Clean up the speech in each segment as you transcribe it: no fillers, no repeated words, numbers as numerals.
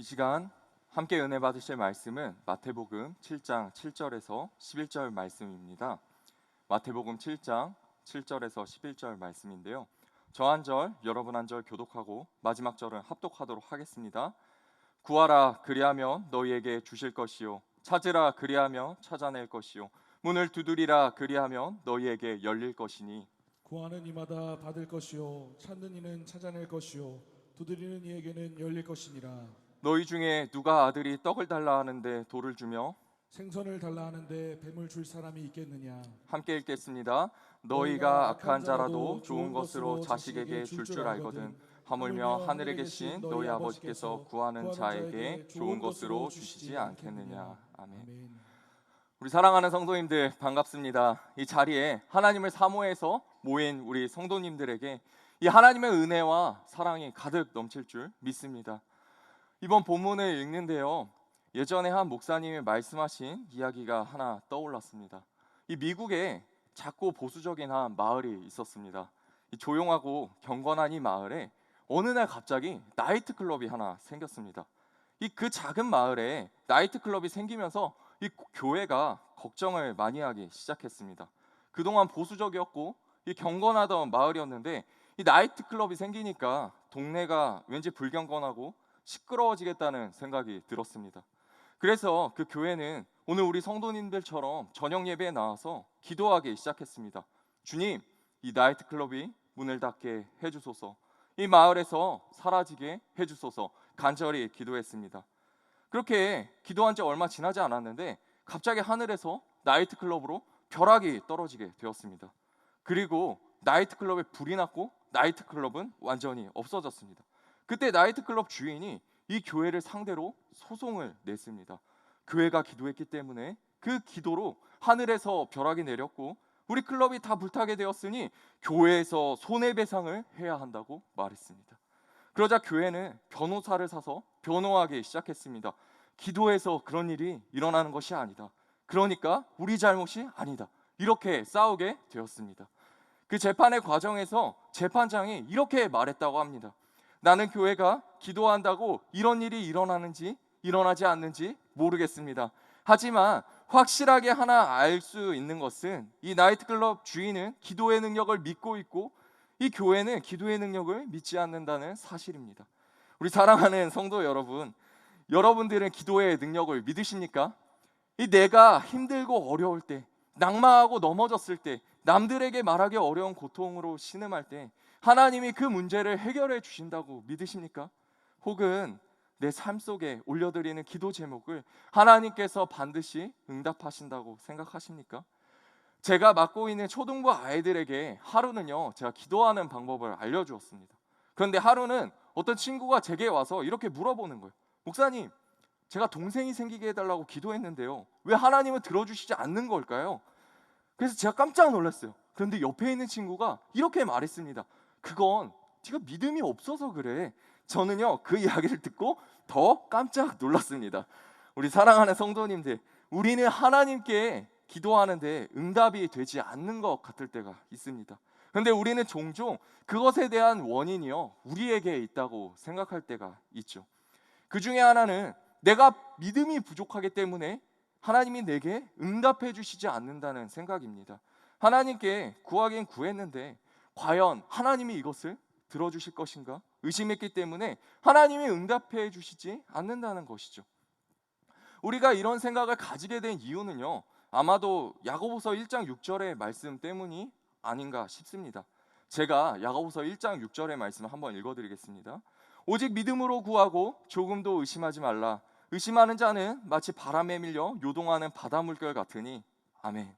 이 시간 함께 은혜 받으실 말씀은 마태복음 7장 7절에서 11절 말씀입니다. 마태복음 7장 7절에서 11절 말씀인데요. 저 한 절, 여러분 한 절 교독하고 마지막 절은 합독하도록 하겠습니다. 구하라 그리하면 너희에게 주실 것이요 찾으라 그리하면 찾아낼 것이요 문을 두드리라 그리하면 너희에게 열릴 것이니 구하는 이마다 받을 것이요 찾는 이는 찾아낼 것이요 두드리는 이에게는 열릴 것이니라. 너희 중에 누가 아들이 떡을 달라 하는데 돌을 주며 생선을 달라 하는데 뱀을 줄 사람이 있겠느냐. 함께 읽겠습니다. 너희가 악한 자라도 좋은 것으로 자식에게 줄 줄 알거든 하물며 하늘에 계신 너희 아버지께서 구하는 자에게 좋은 것으로 주시지 않겠느냐. 아멘. 우리 사랑하는 성도님들 반갑습니다. 이 자리에 하나님을 사모해서 모인 우리 성도님들에게 이 하나님의 은혜와 사랑이 가득 넘칠 줄 믿습니다. 이번 본문을 읽는데요, 예전에 한 목사님이 말씀하신 이야기가 하나 떠올랐습니다. 이 미국에 작고 보수적인 한 마을이 있었습니다. 이 조용하고 경건한 이 마을에 어느 날 갑자기 나이트클럽이 하나 생겼습니다. 이 그 작은 마을에 나이트클럽이 생기면서 이 교회가 걱정을 많이 하기 시작했습니다. 그동안 보수적이었고 이 경건하던 마을이었는데 이 나이트클럽이 생기니까 동네가 왠지 불경건하고 시끄러워지겠다는 생각이 들었습니다. 그래서 그 교회는 오늘 우리 성도님들처럼 저녁 예배에 나와서 기도하기 시작했습니다. 주님, 이 나이트클럽이 문을 닫게 해주소서, 이 마을에서 사라지게 해주소서 간절히 기도했습니다. 그렇게 기도한 지 얼마 지나지 않았는데 갑자기 하늘에서 나이트클럽으로 벼락이 떨어지게 되었습니다. 그리고 나이트클럽에 불이 났고 나이트클럽은 완전히 없어졌습니다. 그때 나이트클럽 주인이 이 교회를 상대로 소송을 냈습니다. 교회가 기도했기 때문에 그 기도로 하늘에서 벼락이 내렸고 우리 클럽이 다 불타게 되었으니 교회에서 손해배상을 해야 한다고 말했습니다. 그러자 교회는 변호사를 사서 변호하기 시작했습니다. 기도해서 그런 일이 일어나는 것이 아니다. 그러니까 우리 잘못이 아니다. 이렇게 싸우게 되었습니다. 그 재판의 과정에서 재판장이 이렇게 말했다고 합니다. 나는 교회가 기도한다고 이런 일이 일어나는지 일어나지 않는지 모르겠습니다. 하지만 확실하게 하나 알 수 있는 것은 이 나이트클럽 주인은 기도의 능력을 믿고 있고 이 교회는 기도의 능력을 믿지 않는다는 사실입니다. 우리 사랑하는 성도 여러분, 여러분들은 기도의 능력을 믿으십니까? 이 내가 힘들고 어려울 때, 낙마하고 넘어졌을 때, 남들에게 말하기 어려운 고통으로 신음할 때 하나님이 그 문제를 해결해 주신다고 믿으십니까? 혹은 내 삶 속에 올려드리는 기도 제목을 하나님께서 반드시 응답하신다고 생각하십니까? 제가 맡고 있는 초등부 아이들에게 하루는요, 제가 기도하는 방법을 알려주었습니다. 그런데 하루는 어떤 친구가 제게 와서 이렇게 물어보는 거예요. 목사님, 제가 동생이 생기게 해달라고 기도했는데요, 왜 하나님은 들어주시지 않는 걸까요? 그래서 제가 깜짝 놀랐어요. 그런데 옆에 있는 친구가 이렇게 말했습니다. 그건 네가 믿음이 없어서 그래. 저는요, 그 이야기를 듣고 더 깜짝 놀랐습니다. 우리 사랑하는 성도님들, 우리는 하나님께 기도하는데 응답이 되지 않는 것 같을 때가 있습니다. 그런데 우리는 종종 그것에 대한 원인이요, 우리에게 있다고 생각할 때가 있죠. 그 중에 하나는 내가 믿음이 부족하기 때문에 하나님이 내게 응답해 주시지 않는다는 생각입니다. 하나님께 구하긴 구했는데 과연 하나님이 이것을 들어주실 것인가 의심했기 때문에 하나님이 응답해 주시지 않는다는 것이죠. 우리가 이런 생각을 가지게 된 이유는요, 아마도 야고보서 1장 6절의 말씀 때문이 아닌가 싶습니다. 제가 야고보서 1장 6절의 말씀을 한번 읽어드리겠습니다. 오직 믿음으로 구하고 조금도 의심하지 말라. 의심하는 자는 마치 바람에 밀려 요동하는 바다 물결 같으니. 아멘.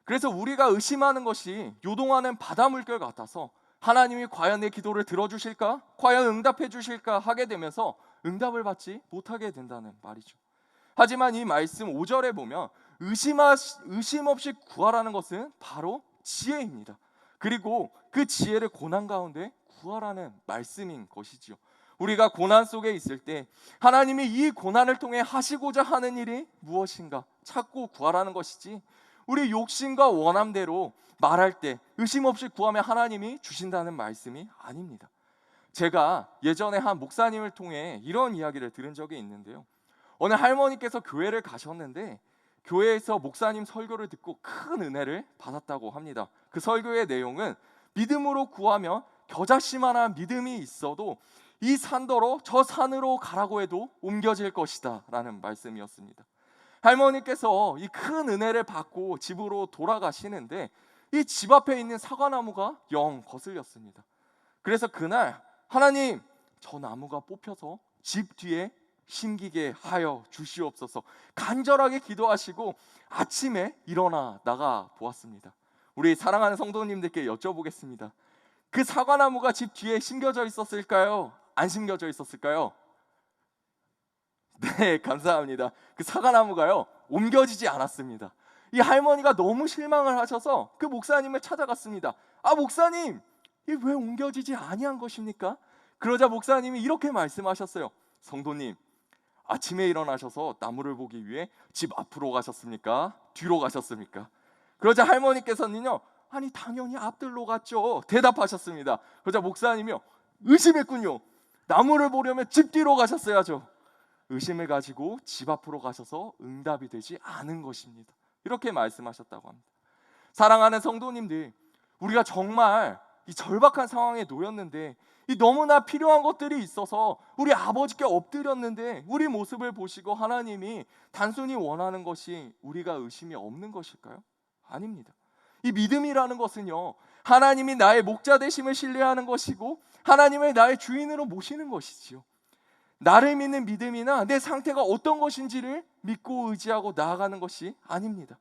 그래서 우리가 의심하는 것이 요동하는 바다 물결 같아서 하나님이 과연 내 기도를 들어주실까? 과연 응답해 주실까? 하게 되면서 응답을 받지 못하게 된다는 말이죠. 하지만 이 말씀 5절에 보면 의심 없이 구하라는 것은 바로 지혜입니다. 그리고 그 지혜를 고난 가운데 구하라는 말씀인 것이지요. 우리가 고난 속에 있을 때 하나님이 이 고난을 통해 하시고자 하는 일이 무엇인가 찾고 구하라는 것이지, 우리 욕심과 원함대로 말할 때 의심 없이 구하면 하나님이 주신다는 말씀이 아닙니다. 제가 예전에 한 목사님을 통해 이런 이야기를 들은 적이 있는데요. 어느 할머니께서 교회를 가셨는데 교회에서 목사님 설교를 듣고 큰 은혜를 받았다고 합니다. 그 설교의 내용은 믿음으로 구하면 겨자씨만한 믿음이 있어도 이 산더러 저 산으로 가라고 해도 옮겨질 것이다 라는 말씀이었습니다. 할머니께서 이 큰 은혜를 받고 집으로 돌아가시는데 이 집 앞에 있는 사과나무가 영 거슬렸습니다. 그래서 그날 하나님, 저 나무가 뽑혀서 집 뒤에 심기게 하여 주시옵소서 간절하게 기도하시고 아침에 일어나 나가 보았습니다. 우리 사랑하는 성도님들께 여쭤보겠습니다. 그 사과나무가 집 뒤에 심겨져 있었을까요? 안 심겨져 있었을까요? 네, 감사합니다. 그 사과나무가요 옮겨지지 않았습니다. 이 할머니가 너무 실망을 하셔서 그 목사님을 찾아갔습니다. 아, 목사님, 이 왜 옮겨지지 아니한 것입니까? 그러자 목사님이 이렇게 말씀하셨어요. 성도님, 아침에 일어나셔서 나무를 보기 위해 집 앞으로 가셨습니까? 뒤로 가셨습니까? 그러자 할머니께서는요, 아니 당연히 앞들로 갔죠 대답하셨습니다. 그러자 목사님이요, 의심했군요. 나무를 보려면 집 뒤로 가셨어야죠. 의심을 가지고 집 앞으로 가셔서 응답이 되지 않은 것입니다. 이렇게 말씀하셨다고 합니다. 사랑하는 성도님들, 우리가 정말 이 절박한 상황에 놓였는데 이 너무나 필요한 것들이 있어서 우리 아버지께 엎드렸는데 우리 모습을 보시고 하나님이 단순히 원하는 것이 우리가 의심이 없는 것일까요? 아닙니다. 이 믿음이라는 것은요, 하나님이 나의 목자 되심을 신뢰하는 것이고 하나님을 나의 주인으로 모시는 것이지요. 나를 믿는 믿음이나 내 상태가 어떤 것인지를 믿고 의지하고 나아가는 것이 아닙니다.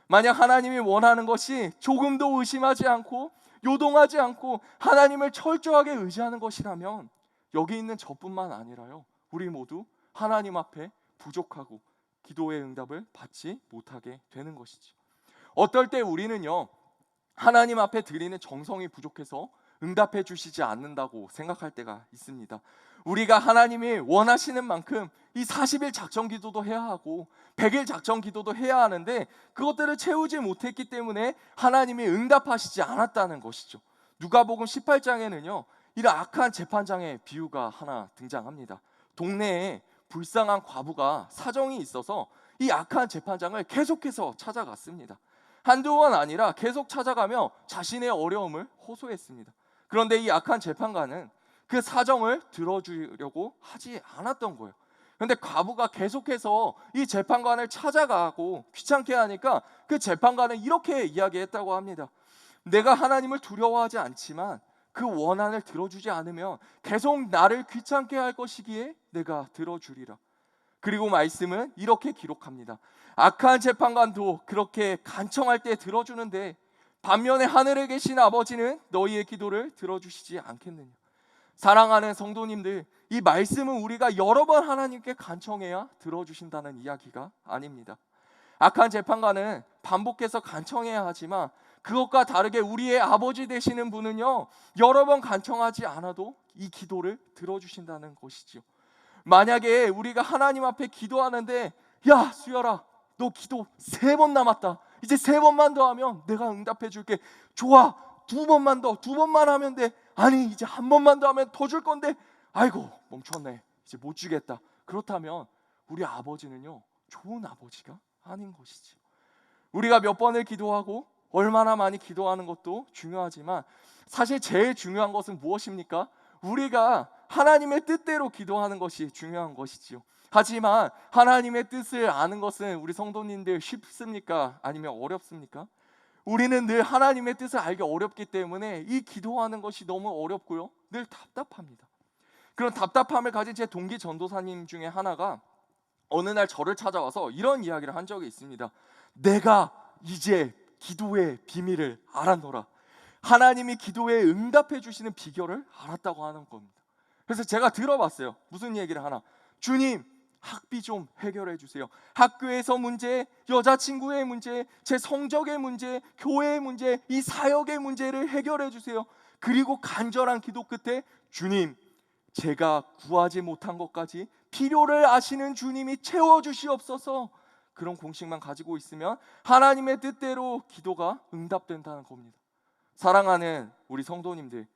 만약 하나님이 원하는 것이 조금도 의심하지 않고 요동하지 않고 하나님을 철저하게 의지하는 것이라면 여기 있는 저뿐만 아니라요, 우리 모두 하나님 앞에 부족하고 기도의 응답을 받지 못하게 되는 것이죠. 어떨 때 우리는요, 하나님 앞에 드리는 정성이 부족해서 응답해 주시지 않는다고 생각할 때가 있습니다. 우리가 하나님이 원하시는 만큼 이 40일 작정 기도도 해야 하고 100일 작정 기도도 해야 하는데 그것들을 채우지 못했기 때문에 하나님이 응답하시지 않았다는 것이죠. 누가복음 18장에는요 이런 악한 재판장의 비유가 하나 등장합니다. 동네에 불쌍한 과부가 사정이 있어서 이 악한 재판장을 계속해서 찾아갔습니다. 한두 번 아니라 계속 찾아가며 자신의 어려움을 호소했습니다. 그런데 이 악한 재판관은 그 사정을 들어주려고 하지 않았던 거예요. 그런데 과부가 계속해서 이 재판관을 찾아가고 귀찮게 하니까 그 재판관은 이렇게 이야기했다고 합니다. 내가 하나님을 두려워하지 않지만 그 원한을 들어주지 않으면 계속 나를 귀찮게 할 것이기에 내가 들어주리라. 그리고 말씀은 이렇게 기록합니다. 악한 재판관도 그렇게 간청할 때 들어주는데 반면에 하늘에 계신 아버지는 너희의 기도를 들어주시지 않겠느냐. 사랑하는 성도님들, 이 말씀은 우리가 여러 번 하나님께 간청해야 들어주신다는 이야기가 아닙니다. 악한 재판관은 반복해서 간청해야 하지만 그것과 다르게 우리의 아버지 되시는 분은요 여러 번 간청하지 않아도 이 기도를 들어주신다는 것이지요. 만약에 우리가 하나님 앞에 기도하는데 야 수열아, 너 기도 3번 남았다, 이제 3번만 더 하면 내가 응답해 줄게. 좋아, 2번만 더, 2번만 하면 돼. 아니 이제 1번만 더 하면 더 줄 건데 아이고 멈췄네, 이제 못 주겠다. 그렇다면 우리 아버지는요 좋은 아버지가 아닌 것이지. 우리가 몇 번을 기도하고 얼마나 많이 기도하는 것도 중요하지만 사실 제일 중요한 것은 무엇입니까? 우리가 하나님의 뜻대로 기도하는 것이 중요한 것이지요. 하지만 하나님의 뜻을 아는 것은 우리 성도님들 쉽습니까? 아니면 어렵습니까? 우리는 늘 하나님의 뜻을 알기 어렵기 때문에 이 기도하는 것이 너무 어렵고요, 늘 답답합니다. 그런 답답함을 가진 제 동기 전도사님 중에 하나가 어느 날 저를 찾아와서 이런 이야기를 한 적이 있습니다. 내가 이제 기도의 비밀을 알았노라. 하나님이 기도에 응답해 주시는 비결을 알았다고 하는 겁니다. 그래서 제가 들어봤어요. 무슨 얘기를 하나? 주님, 학비 좀 해결해 주세요. 학교에서 문제, 여자친구의 문제, 제 성적의 문제, 교회의 문제, 이 사역의 문제를 해결해 주세요. 그리고 간절한 기도 끝에 주님, 제가 구하지 못한 것까지 필요를 아시는 주님이 채워주시옵소서. 그런 공식만 가지고 있으면 하나님의 뜻대로 기도가 응답된다는 겁니다. 사랑하는 우리 성도님들,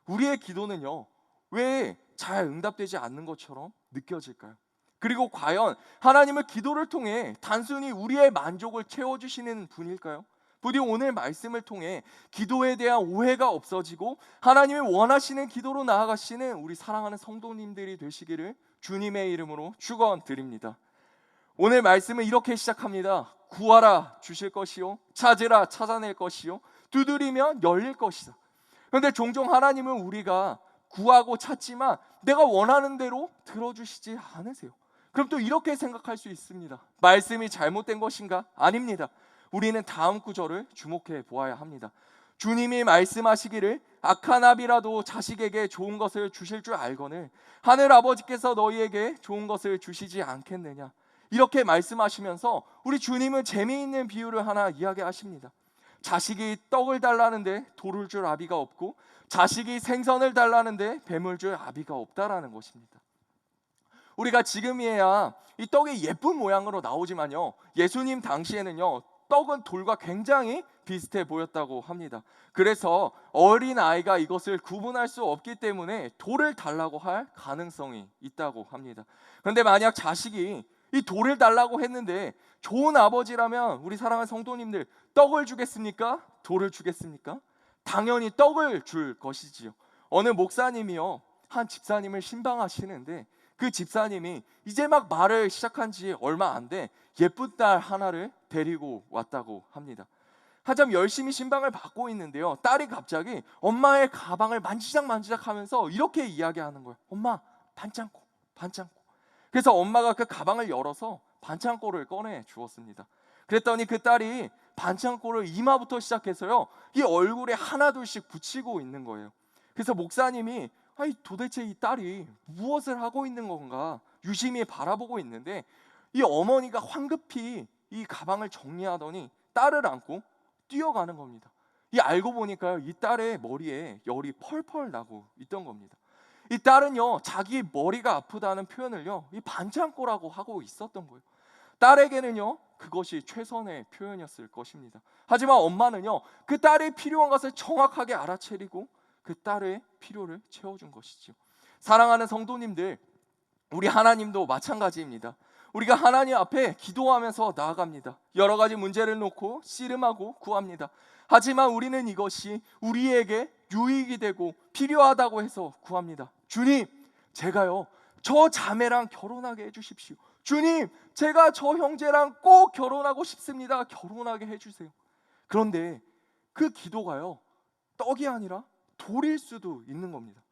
우리의 기도는요 왜 잘 응답되지 않는 것처럼 느껴질까요? 그리고 과연 하나님은 기도를 통해 단순히 우리의 만족을 채워주시는 분일까요? 부디 오늘 말씀을 통해 기도에 대한 오해가 없어지고 하나님이 원하시는 기도로 나아가시는 우리 사랑하는 성도님들이 되시기를 주님의 이름으로 축원드립니다. 오늘 말씀은 이렇게 시작합니다. 구하라 주실 것이요, 찾으라 찾아낼 것이요, 두드리면 열릴 것이다. 그런데 종종 하나님은 우리가 구하고 찾지만 내가 원하는 대로 들어주시지 않으세요. 그럼 또 이렇게 생각할 수 있습니다. 말씀이 잘못된 것인가? 아닙니다. 우리는 다음 구절을 주목해 보아야 합니다. 주님이 말씀하시기를 악한 아비라도 자식에게 좋은 것을 주실 줄 알거늘 하늘 아버지께서 너희에게 좋은 것을 주시지 않겠느냐. 이렇게 말씀하시면서 우리 주님은 재미있는 비유를 하나 이야기하십니다. 자식이 떡을 달라는데 돌을 줄 아비가 없고 자식이 생선을 달라는데 뱀을 줄 아비가 없다라는 것입니다. 우리가 지금이야 이 떡이 예쁜 모양으로 나오지만요, 예수님 당시에는요 떡은 돌과 굉장히 비슷해 보였다고 합니다. 그래서 어린 아이가 이것을 구분할 수 없기 때문에 돌을 달라고 할 가능성이 있다고 합니다. 그런데 만약 자식이 이 돌을 달라고 했는데 좋은 아버지라면 우리 사랑하는 성도님들, 떡을 주겠습니까? 돌을 주겠습니까? 당연히 떡을 줄 것이지요. 어느 목사님이요 한 집사님을 신방하시는데 그 집사님이 이제 막 말을 시작한 지 얼마 안 돼 예쁜 딸 하나를 데리고 왔다고 합니다. 한참 열심히 신방을 받고 있는데요, 딸이 갑자기 엄마의 가방을 만지작 하면서 이렇게 이야기하는 거예요. 엄마, 반창고. 그래서 엄마가 그 가방을 열어서 반창고를 꺼내 주었습니다. 그랬더니 그 딸이 반창고를 이마부터 시작해서요 이 얼굴에 하나둘씩 붙이고 있는 거예요. 그래서 목사님이 아니 도대체 이 딸이 무엇을 하고 있는 건가 유심히 바라보고 있는데 이 어머니가 황급히 이 가방을 정리하더니 딸을 안고 뛰어가는 겁니다. 이 알고 보니까요 이 딸의 머리에 열이 펄펄 나고 있던 겁니다. 이 딸은요 자기 머리가 아프다는 표현을요 이 반창고라고 하고 있었던 거예요. 딸에게는요 그것이 최선의 표현이었을 것입니다. 하지만 엄마는요 그 딸이 필요한 것을 정확하게 알아채리고 그 딸의 필요를 채워준 것이죠. 사랑하는 성도님들, 우리 하나님도 마찬가지입니다. 우리가 하나님 앞에 기도하면서 나아갑니다. 여러 가지 문제를 놓고 씨름하고 구합니다. 하지만 우리는 이것이 우리에게 유익이 되고 필요하다고 해서 구합니다. 주님, 제가요 저 자매랑 결혼하게 해주십시오. 주님, 제가 저 형제랑 꼭 결혼하고 싶습니다. 결혼하게 해주세요. 그런데 그 기도가요 떡이 아니라 돌일 수도 있는 겁니다.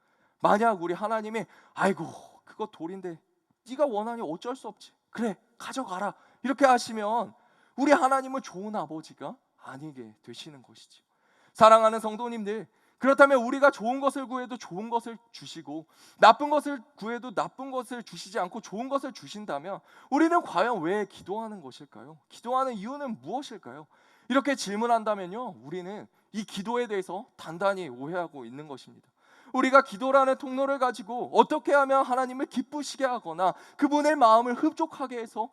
만약 우리 하나님이 아이고 그거 돌인데 네가 원하니 어쩔 수 없지, 그래 가져가라, 이렇게 하시면 우리 하나님은 좋은 아버지가 아니게 되시는 것이죠. 사랑하는 성도님들, 그렇다면 우리가 좋은 것을 구해도 좋은 것을 주시고 나쁜 것을 구해도 나쁜 것을 주시지 않고 좋은 것을 주신다면 우리는 과연 왜 기도하는 것일까요? 기도하는 이유는 무엇일까요? 이렇게 질문한다면요 우리는 이 기도에 대해서 단단히 오해하고 있는 것입니다. 우리가 기도라는 통로를 가지고 어떻게 하면 하나님을 기쁘시게 하거나 그분의 마음을 흡족하게 해서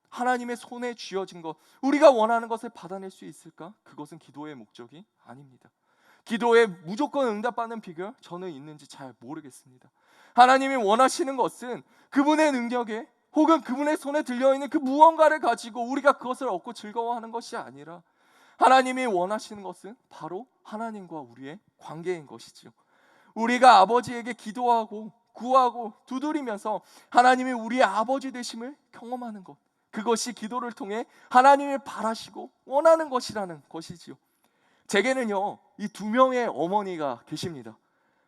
하나님의 손에 쥐어진 것, 우리가 원하는 것을 받아낼 수 있을까? 그것은 기도의 목적이 아닙니다. 기도에 무조건 응답받는 비결 저는 있는지 잘 모르겠습니다. 하나님이 원하시는 것은 그분의 능력에 혹은 그분의 손에 들려있는 그 무언가를 가지고 우리가 그것을 얻고 즐거워하는 것이 아니라 하나님이 원하시는 것은 바로 하나님과 우리의 관계인 것이지요. 우리가 아버지에게 기도하고 구하고 두드리면서 하나님이 우리의 아버지 되심을 경험하는 것, 그것이 기도를 통해 하나님이 바라시고 원하는 것이라는 것이지요. 제게는요 이 두 명의 어머니가 계십니다.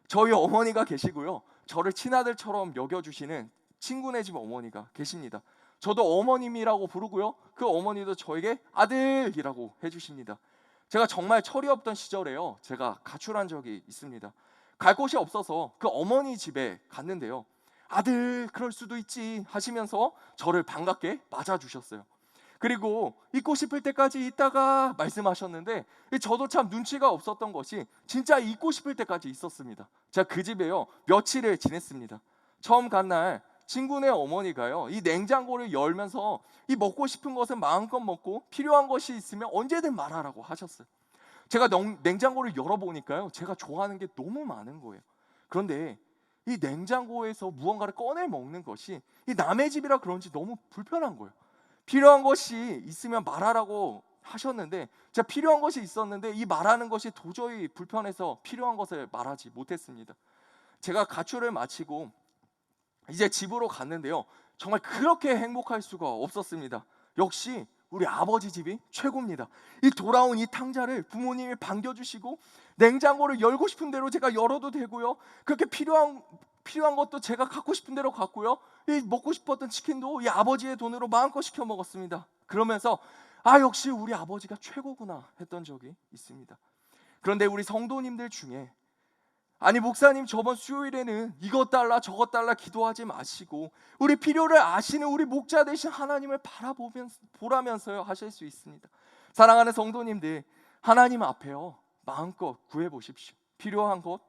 저희 어머니가 계시고요, 저를 친아들처럼 여겨주시는 친구네 집 어머니가 계십니다. 저도 어머님이라고 부르고요, 그 어머니도 저에게 아들이라고 해주십니다. 제가 정말 철이 없던 시절에요 제가 가출한 적이 있습니다. 갈 곳이 없어서 그 어머니 집에 갔는데요, 아들 그럴 수도 있지 하시면서 저를 반갑게 맞아주셨어요. 그리고 잊고 싶을 때까지 있다가 말씀하셨는데 저도 참 눈치가 없었던 것이 진짜 잊고 싶을 때까지 있었습니다. 제가 그 집에요 며칠을 지냈습니다. 처음 간 날 친구네 어머니가요 이 냉장고를 열면서 이 먹고 싶은 것은 마음껏 먹고 필요한 것이 있으면 언제든 말하라고 하셨어요. 제가 냉장고를 열어보니까요 제가 좋아하는 게 너무 많은 거예요. 그런데 이 냉장고에서 무언가를 꺼내 먹는 것이 이 남의 집이라 그런지 너무 불편한 거예요. 필요한 것이 있으면 말하라고 하셨는데 제가 필요한 것이 있었는데 이 말하는 것이 도저히 불편해서 필요한 것을 말하지 못했습니다. 제가 가출을 마치고 이제 집으로 갔는데요. 정말 그렇게 행복할 수가 없었습니다. 역시 우리 아버지 집이 최고입니다. 이 돌아온 이 탕자를 부모님이 반겨주시고 냉장고를 열고 싶은 대로 제가 열어도 되고요. 그렇게 필요한 것도 제가 갖고 싶은 대로 갖고요. 이 먹고 싶었던 치킨도 이 아버지의 돈으로 마음껏 시켜 먹었습니다. 그러면서 역시 우리 아버지가 최고구나 했던 적이 있습니다. 그런데 우리 성도님들 중에 목사님 저번 수요일에는 이것 달라 저것 달라 기도하지 마시고 우리 필요를 아시는 우리 목자 되신 하나님을 보라면서요 하실 수 있습니다. 사랑하는 성도님들, 하나님 앞에요 마음껏 구해보십시오. 필요한 것,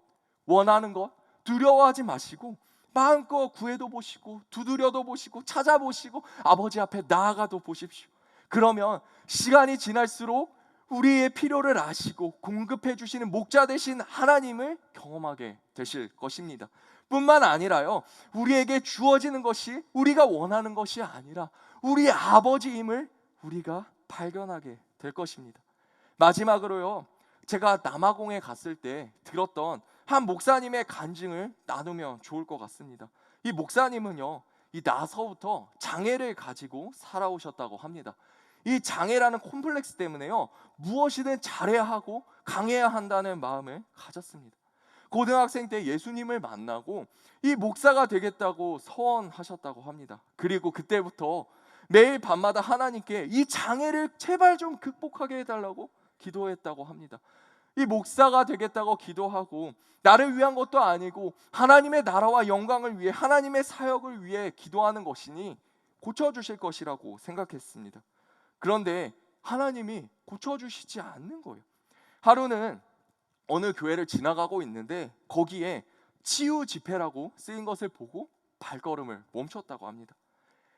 원하는 것 두려워하지 마시고 마음껏 구해도 보시고 두드려도 보시고 찾아보시고 아버지 앞에 나아가도 보십시오. 그러면 시간이 지날수록 우리의 필요를 아시고 공급해 주시는 목자 되신 하나님을 경험하게 되실 것입니다. 뿐만 아니라요, 우리에게 주어지는 것이 우리가 원하는 것이 아니라 우리 아버지임을 우리가 발견하게 될 것입니다. 마지막으로요, 제가 남아공에 갔을 때 들었던 한 목사님의 간증을 나누면 좋을 것 같습니다. 이 목사님은요, 이 나서부터 장애를 가지고 살아오셨다고 합니다. 이 장애라는 콤플렉스 때문에요, 무엇이든 잘해야 하고 강해야 한다는 마음을 가졌습니다. 고등학생 때 예수님을 만나고 이 목사가 되겠다고 서원하셨다고 합니다. 그리고 그때부터 매일 밤마다 하나님께 이 장애를 제발 좀 극복하게 해달라고 기도했다고 합니다. 이 목사가 되겠다고 기도하고 나를 위한 것도 아니고 하나님의 나라와 영광을 위해 하나님의 사역을 위해 기도하는 것이니 고쳐주실 것이라고 생각했습니다. 그런데 하나님이 고쳐주시지 않는 거예요. 하루는 어느 교회를 지나가고 있는데 거기에 치유 집회라고 쓰인 것을 보고 발걸음을 멈췄다고 합니다.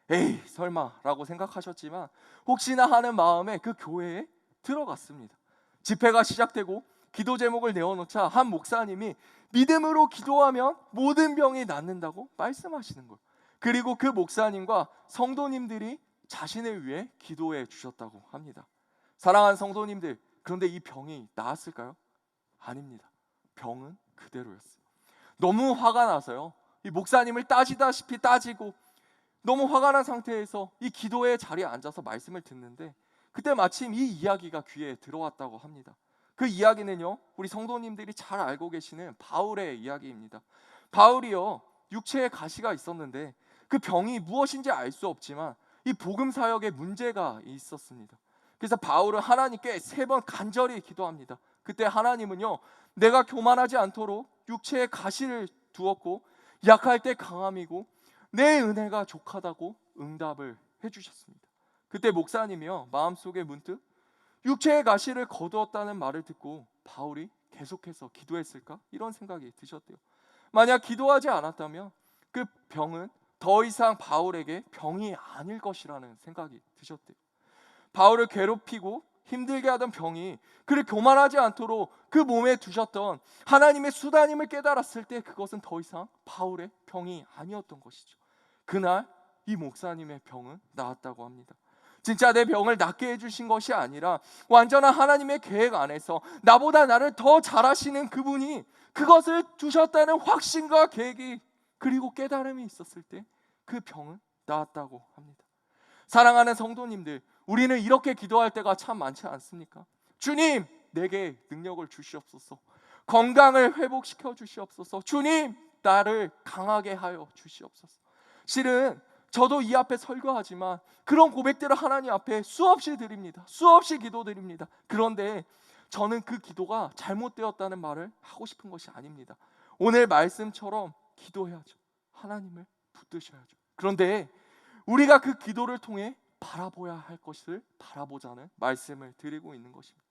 에이 설마 라고 생각하셨지만 혹시나 하는 마음에 그 교회에 들어갔습니다. 집회가 시작되고 기도 제목을 내어놓자 한 목사님이 믿음으로 기도하면 모든 병이 낫는다고 말씀하시는 거예요. 그리고 그 목사님과 성도님들이 자신을 위해 기도해 주셨다고 합니다. 사랑하는 성도님들, 그런데 이 병이 나았을까요? 아닙니다. 병은 그대로였어요. 너무 화가 나서요, 이 목사님을 따지다시피 따지고 너무 화가 난 상태에서 이 기도의 자리에 앉아서 말씀을 듣는데 그때 마침 이 이야기가 귀에 들어왔다고 합니다. 그 이야기는요, 우리 성도님들이 잘 알고 계시는 바울의 이야기입니다. 바울이요, 육체에 가시가 있었는데 그 병이 무엇인지 알 수 없지만 이 복음 사역에 문제가 있었습니다. 그래서 바울은 하나님께 3번 간절히 기도합니다. 그때 하나님은요, 내가 교만하지 않도록 육체에 가시를 두었고 약할 때 강함이고 내 은혜가 족하다고 응답을 해주셨습니다. 그때 목사님이요, 마음속에 문득 육체의 가시를 거두었다는 말을 듣고 바울이 계속해서 기도했을까? 이런 생각이 드셨대요. 만약 기도하지 않았다면 그 병은 더 이상 바울에게 병이 아닐 것이라는 생각이 드셨대요. 바울을 괴롭히고 힘들게 하던 병이 그를 교만하지 않도록 그 몸에 두셨던 하나님의 수단임을 깨달았을 때 그것은 더 이상 바울의 병이 아니었던 것이죠. 그날 이 목사님의 병은 나았다고 합니다. 진짜 내 병을 낫게 해주신 것이 아니라 완전한 하나님의 계획 안에서 나보다 나를 더 잘하시는 그분이 그것을 두셨다는 확신과 계획이 그리고 깨달음이 있었을 때 그 병은 나았다고 합니다. 사랑하는 성도님들, 우리는 이렇게 기도할 때가 참 많지 않습니까? 주님, 내게 능력을 주시옵소서. 건강을 회복시켜 주시옵소서. 주님, 나를 강하게 하여 주시옵소서. 실은 저도 이 앞에 설교하지만 그런 고백들을 하나님 앞에 수없이 드립니다. 수없이 기도드립니다. 그런데 저는 그 기도가 잘못되었다는 말을 하고 싶은 것이 아닙니다. 오늘 말씀처럼 기도해야죠. 하나님을 붙드셔야죠. 그런데 우리가 그 기도를 통해 바라봐야 할 것을 바라보자는 말씀을 드리고 있는 것입니다.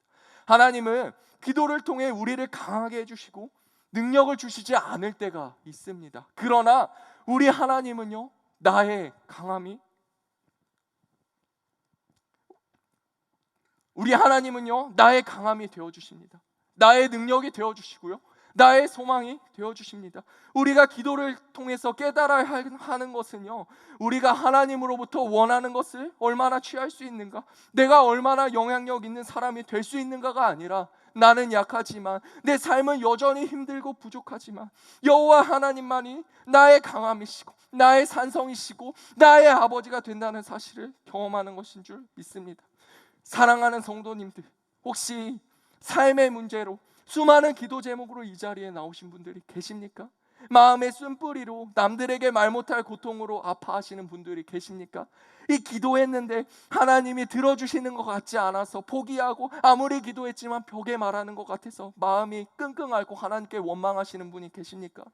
하나님은 기도를 통해 우리를 강하게 해주시고 능력을 주시지 않을 때가 있습니다. 그러나 우리 하나님은요, 우리 하나님은요, 나의 강함이 되어주십니다. 나의 능력이 되어주시고요, 나의 소망이 되어주십니다. 우리가 기도를 통해서 깨달아야 하는 것은요, 우리가 하나님으로부터 원하는 것을 얼마나 취할 수 있는가, 내가 얼마나 영향력 있는 사람이 될 수 있는가가 아니라, 나는 약하지만, 내 삶은 여전히 힘들고 부족하지만 여호와 하나님만이 나의 강함이시고 나의 산성이시고 나의 아버지가 된다는 사실을 경험하는 것인 줄 믿습니다. 사랑하는 성도님들, 혹시 삶의 문제로 수많은 기도 제목으로 이 자리에 나오신 분들이 계십니까? 마음의 쓴뿌리로 남들에게 말 못할 고통으로 아파하시는 분들이 계십니까? 이 기도했는데 하나님이 들어주시는 것 같지 않아서 포기하고, 아무리 기도했지만 벽에 말하는 것 같아서 마음이 끙끙 앓고 하나님께 원망하시는 분이 계십니까?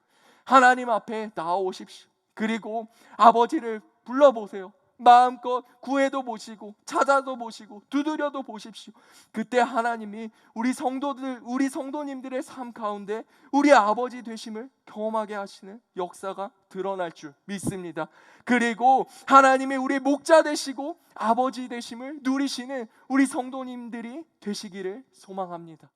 하나님 앞에 나아오십시오. 그리고 아버지를 불러보세요. 마음껏 구해도 보시고 찾아도 보시고 두드려도 보십시오. 그때 하나님이 우리 성도들, 우리 성도님들의 삶 가운데 우리 아버지 되심을 경험하게 하시는 역사가 드러날 줄 믿습니다. 그리고 하나님이 우리 목자 되시고 아버지 되심을 누리시는 우리 성도님들이 되시기를 소망합니다.